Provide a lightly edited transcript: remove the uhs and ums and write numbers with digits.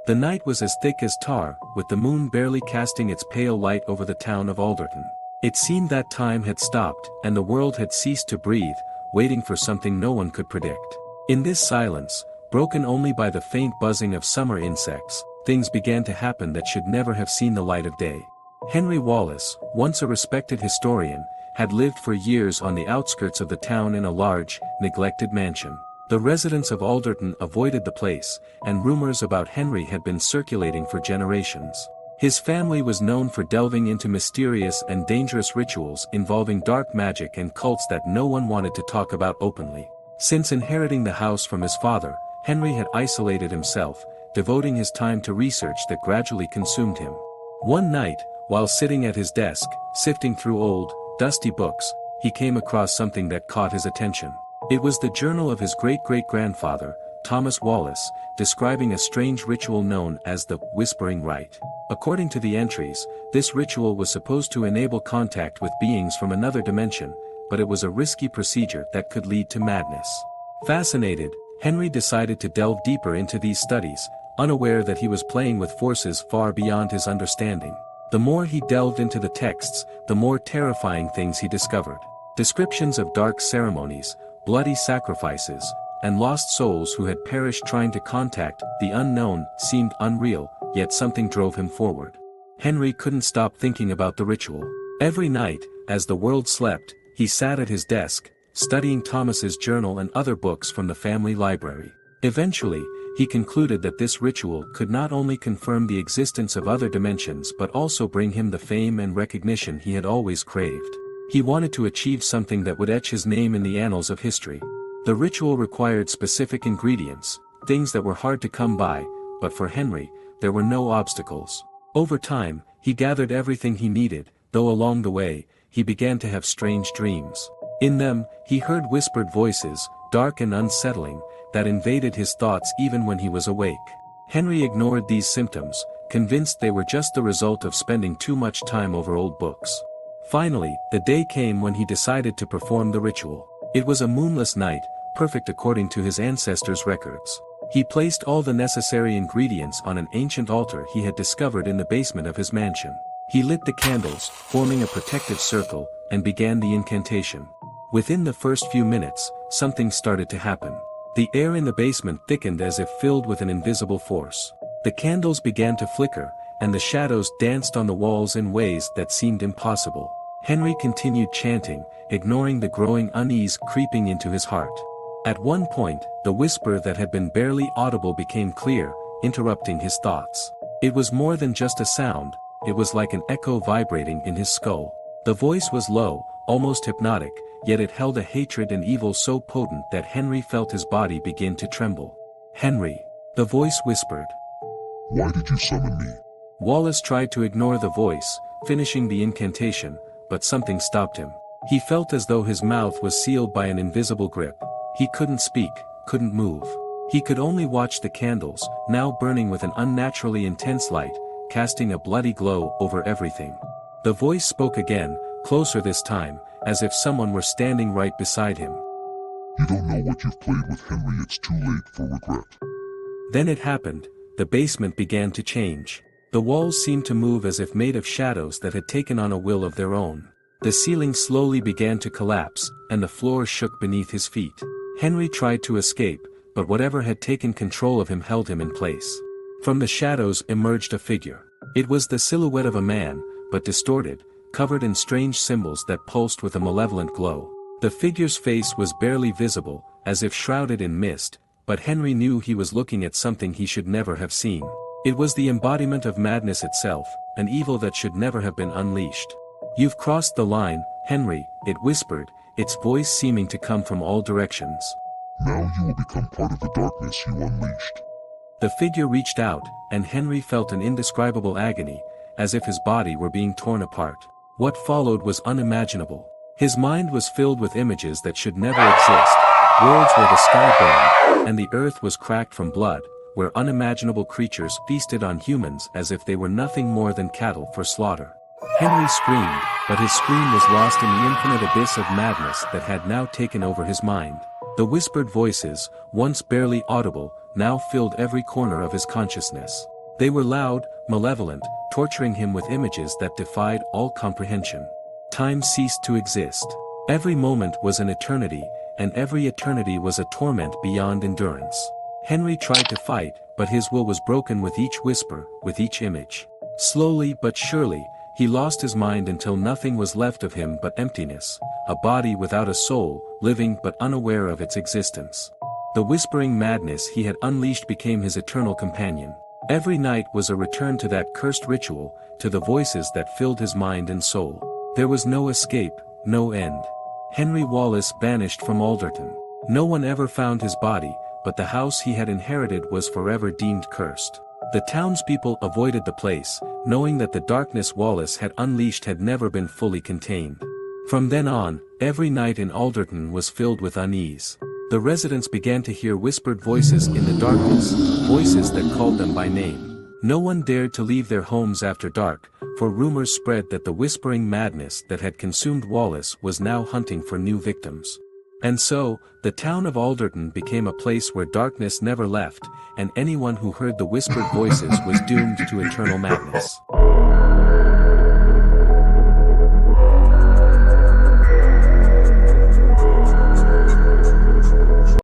The night was as thick as tar, with the moon barely casting its pale light over the town of Alderton. It seemed that time had stopped, and the world had ceased to breathe, waiting for something no one could predict. In this silence, broken only by the faint buzzing of summer insects, things began to happen that should never have seen the light of day. Henry Wallace, once a respected historian, had lived for years on the outskirts of the town in a large, neglected mansion. The residents of Alderton avoided the place, and rumors about Henry had been circulating for generations. His family was known for delving into mysterious and dangerous rituals involving dark magic and cults that no one wanted to talk about openly. Since inheriting the house from his father, Henry had isolated himself, devoting his time to research that gradually consumed him. One night, while sitting at his desk, sifting through old, dusty books, he came across something that caught his attention. It was the journal of his great-great-grandfather, Thomas Wallace, describing a strange ritual known as the Whispering Rite. According to the entries, this ritual was supposed to enable contact with beings from another dimension, but it was a risky procedure that could lead to madness. Fascinated, Henry decided to delve deeper into these studies, unaware that he was playing with forces far beyond his understanding. The more he delved into the texts, the more terrifying things he discovered. Descriptions of dark ceremonies, bloody sacrifices, and lost souls who had perished trying to contact the unknown seemed unreal, yet something drove him forward. Henry couldn't stop thinking about the ritual. Every night, as the world slept, he sat at his desk, studying Thomas's journal and other books from the family library. Eventually, he concluded that this ritual could not only confirm the existence of other dimensions but also bring him the fame and recognition he had always craved. He wanted to achieve something that would etch his name in the annals of history. The ritual required specific ingredients, things that were hard to come by, but for Henry, there were no obstacles. Over time, he gathered everything he needed, though along the way, he began to have strange dreams. In them, he heard whispered voices, dark and unsettling, that invaded his thoughts even when he was awake. Henry ignored these symptoms, convinced they were just the result of spending too much time over old books. Finally, the day came when he decided to perform the ritual. It was a moonless night, perfect according to his ancestors' records. He placed all the necessary ingredients on an ancient altar he had discovered in the basement of his mansion. He lit the candles, forming a protective circle, and began the incantation. Within the first few minutes, something started to happen. The air in the basement thickened as if filled with an invisible force. The candles began to flicker, and the shadows danced on the walls in ways that seemed impossible. Henry continued chanting, ignoring the growing unease creeping into his heart. At one point, the whisper that had been barely audible became clear, interrupting his thoughts. It was more than just a sound, it was like an echo vibrating in his skull. The voice was low, almost hypnotic, yet it held a hatred and evil so potent that Henry felt his body begin to tremble. "Henry," the voice whispered. "Why did you summon me?" Wallace tried to ignore the voice, finishing the incantation, but something stopped him. He felt as though his mouth was sealed by an invisible grip. He couldn't speak, couldn't move. He could only watch the candles, now burning with an unnaturally intense light, casting a bloody glow over everything. The voice spoke again, closer this time, as if someone were standing right beside him. "You don't know what you've played with, Henry. It's too late for regret." Then it happened. The basement began to change. The walls seemed to move as if made of shadows that had taken on a will of their own. The ceiling slowly began to collapse, and the floor shook beneath his feet. Henry tried to escape, but whatever had taken control of him held him in place. From the shadows emerged a figure. It was the silhouette of a man, but distorted, covered in strange symbols that pulsed with a malevolent glow. The figure's face was barely visible, as if shrouded in mist, but Henry knew he was looking at something he should never have seen. It was the embodiment of madness itself, an evil that should never have been unleashed. "You've crossed the line, Henry," it whispered, its voice seeming to come from all directions. "Now you will become part of the darkness you unleashed." The figure reached out, and Henry felt an indescribable agony, as if his body were being torn apart. What followed was unimaginable. His mind was filled with images that should never exist, worlds where the sky burned, and the earth was cracked from blood, where unimaginable creatures feasted on humans as if they were nothing more than cattle for slaughter. Henry screamed, but his scream was lost in the infinite abyss of madness that had now taken over his mind. The whispered voices, once barely audible, now filled every corner of his consciousness. They were loud, malevolent, torturing him with images that defied all comprehension. Time ceased to exist. Every moment was an eternity, and every eternity was a torment beyond endurance. Henry tried to fight, but his will was broken with each whisper, with each image. Slowly but surely, he lost his mind until nothing was left of him but emptiness, a body without a soul, living but unaware of its existence. The whispering madness he had unleashed became his eternal companion. Every night was a return to that cursed ritual, to the voices that filled his mind and soul. There was no escape, no end. Henry Wallace vanished from Alderton. No one ever found his body, but the house he had inherited was forever deemed cursed. The townspeople avoided the place, knowing that the darkness Wallace had unleashed had never been fully contained. From then on, every night in Alderton was filled with unease. The residents began to hear whispered voices in the darkness, voices that called them by name. No one dared to leave their homes after dark, for rumors spread that the whispering madness that had consumed Wallace was now hunting for new victims. And so, the town of Alderton became a place where darkness never left, and anyone who heard the whispered voices was doomed to eternal madness.